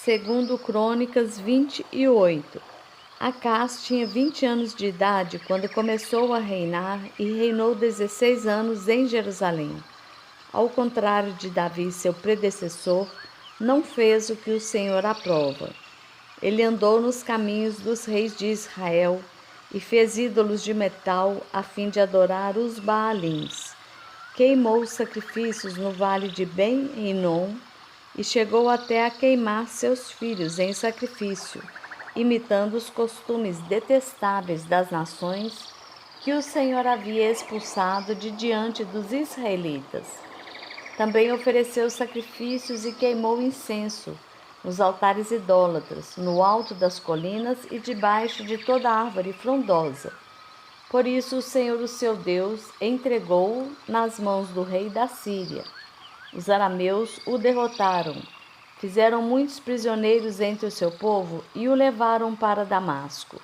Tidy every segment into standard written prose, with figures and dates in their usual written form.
Segundo Crônicas 28. Acás tinha 20 anos de idade quando começou a reinar e reinou 16 anos em Jerusalém. Ao contrário de Davi, seu predecessor, não fez o que o Senhor aprova. Ele andou nos caminhos dos reis de Israel e fez ídolos de metal a fim de adorar os Baalins. Queimou sacrifícios no vale de Ben-Hinom e chegou até a queimar seus filhos em sacrifício, imitando os costumes detestáveis das nações que o Senhor havia expulsado de diante dos israelitas. Também ofereceu sacrifícios e queimou incenso nos altares idólatras, no alto das colinas e debaixo de toda árvore frondosa. Por isso o Senhor, o seu Deus, entregou-o nas mãos do rei da Síria. Os arameus o derrotaram, fizeram muitos prisioneiros entre o seu povo e o levaram para Damasco.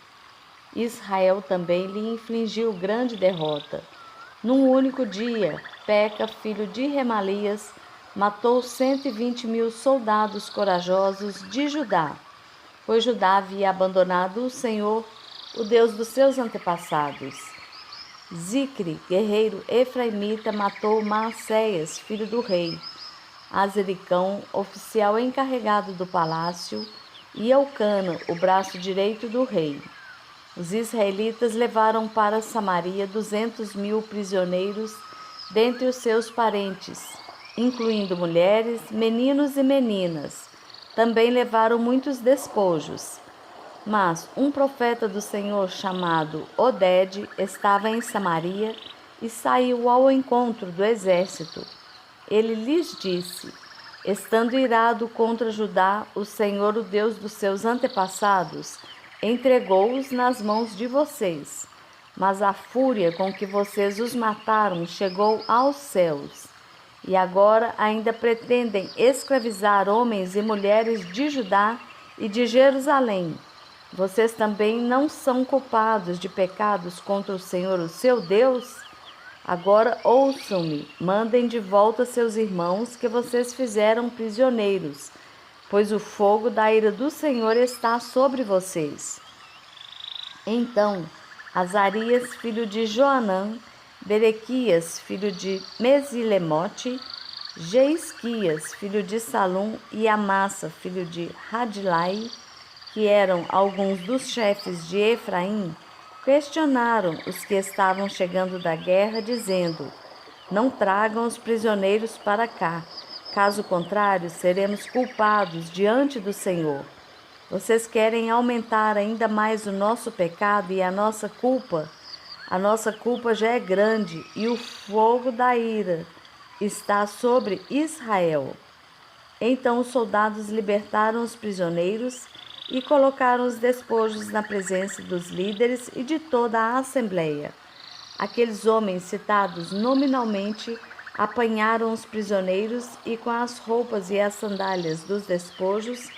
Israel também lhe infligiu grande derrota. Num único dia, Peca, filho de Remalias, matou 120.000 soldados corajosos de Judá, pois Judá havia abandonado o Senhor, o Deus dos seus antepassados. Zicre, guerreiro efraimita, matou Maacéias, filho do rei, Azericão, oficial encarregado do palácio, e Elcana, o braço direito do rei. Os israelitas levaram para Samaria 200.000 prisioneiros dentre os seus parentes, incluindo mulheres, meninos e meninas. Também levaram muitos despojos. Mas um profeta do Senhor chamado Oded estava em Samaria e saiu ao encontro do exército. Ele lhes disse: estando irado contra Judá, o Senhor, o Deus dos seus antepassados, entregou-os nas mãos de vocês. Mas a fúria com que vocês os mataram chegou aos céus. E agora ainda pretendem escravizar homens e mulheres de Judá e de Jerusalém. Vocês também não são culpados de pecados contra o Senhor, o seu Deus? Agora ouçam-me, mandem de volta seus irmãos que vocês fizeram prisioneiros, pois o fogo da ira do Senhor está sobre vocês. Então, Azarias, filho de Joanã, Berequias, filho de Mesilemote, Jeisquias, filho de Salum, e Amassa, filho de Radilai, que eram alguns dos chefes de Efraim, questionaram os que estavam chegando da guerra, dizendo: não tragam os prisioneiros para cá, caso contrário, seremos culpados diante do Senhor. Vocês querem aumentar ainda mais o nosso pecado e a nossa culpa? A nossa culpa já é grande e o fogo da ira está sobre Israel. Então os soldados libertaram os prisioneiros e colocaram os despojos na presença dos líderes e de toda a assembleia. Aqueles homens citados nominalmente apanharam os prisioneiros e com as roupas e as sandálias dos despojos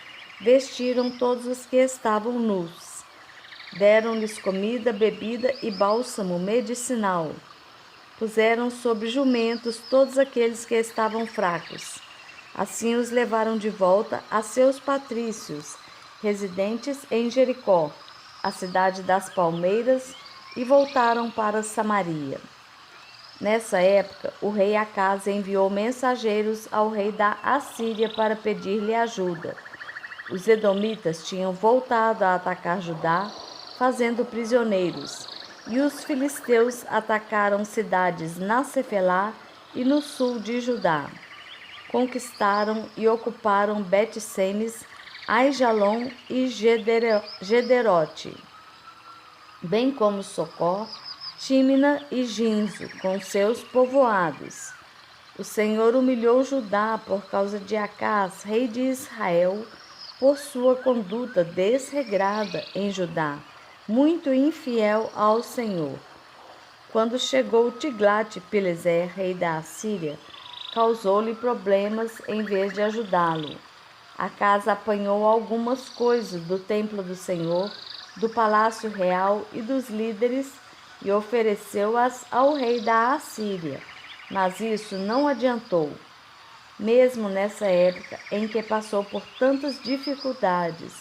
vestiram todos os que estavam nus. Deram-lhes comida, bebida e bálsamo medicinal. Puseram sobre jumentos todos aqueles que estavam fracos. Assim os levaram de volta a seus patrícios, residentes em Jericó, a cidade das palmeiras, e voltaram para Samaria. Nessa época, o rei Acás enviou mensageiros ao rei da Assíria para pedir-lhe ajuda. Os edomitas tinham voltado a atacar Judá, fazendo prisioneiros, e os filisteus atacaram cidades na Cefelá e no sul de Judá. Conquistaram e ocuparam Bet-Semes, Aijalon e Gederote, bem como Socó, Tímina e Ginzo, com seus povoados. O Senhor humilhou Judá por causa de Acás, rei de Israel, por sua conduta desregrada em Judá, muito infiel ao Senhor. Quando chegou Tiglat-Pileser, rei da Assíria, causou-lhe problemas em vez de ajudá-lo. Acás apanhou algumas coisas do templo do Senhor, do palácio real e dos líderes e ofereceu-as ao rei da Assíria, mas isso não adiantou. Mesmo nessa época em que passou por tantas dificuldades,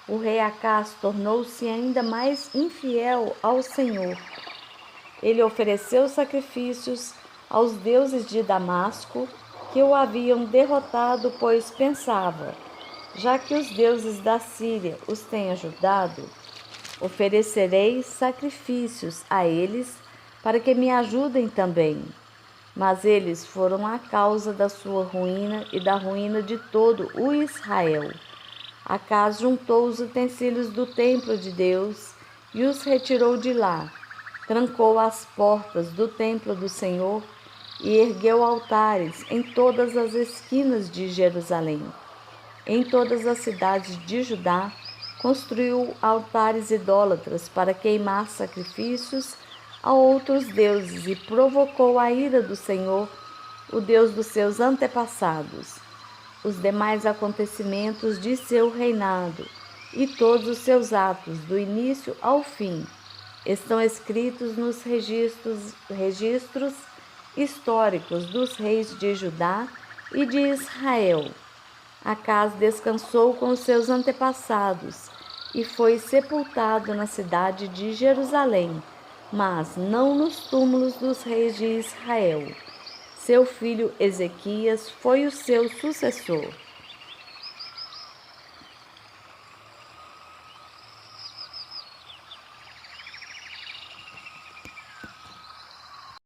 o rei Acaz tornou-se ainda mais infiel ao Senhor. Ele ofereceu sacrifícios aos deuses de Damasco, que o haviam derrotado, pois pensava: já que os deuses da Síria os têm ajudado, oferecerei sacrifícios a eles para que me ajudem também. Mas eles foram a causa da sua ruína e da ruína de todo o Israel. Acaz juntou os utensílios do templo de Deus e os retirou de lá. Trancou as portas do templo do Senhor e ergueu altares em todas as esquinas de Jerusalém. Em todas as cidades de Judá, construiu altares idólatras para queimar sacrifícios a outros deuses e provocou a ira do Senhor, o Deus dos seus antepassados. Os demais acontecimentos de seu reinado e todos os seus atos, do início ao fim, estão escritos nos registros históricos dos reis de Judá e de Israel. Acaz descansou com os seus antepassados e foi sepultado na cidade de Jerusalém, mas não nos túmulos dos reis de Israel. Seu filho Ezequias foi o seu sucessor.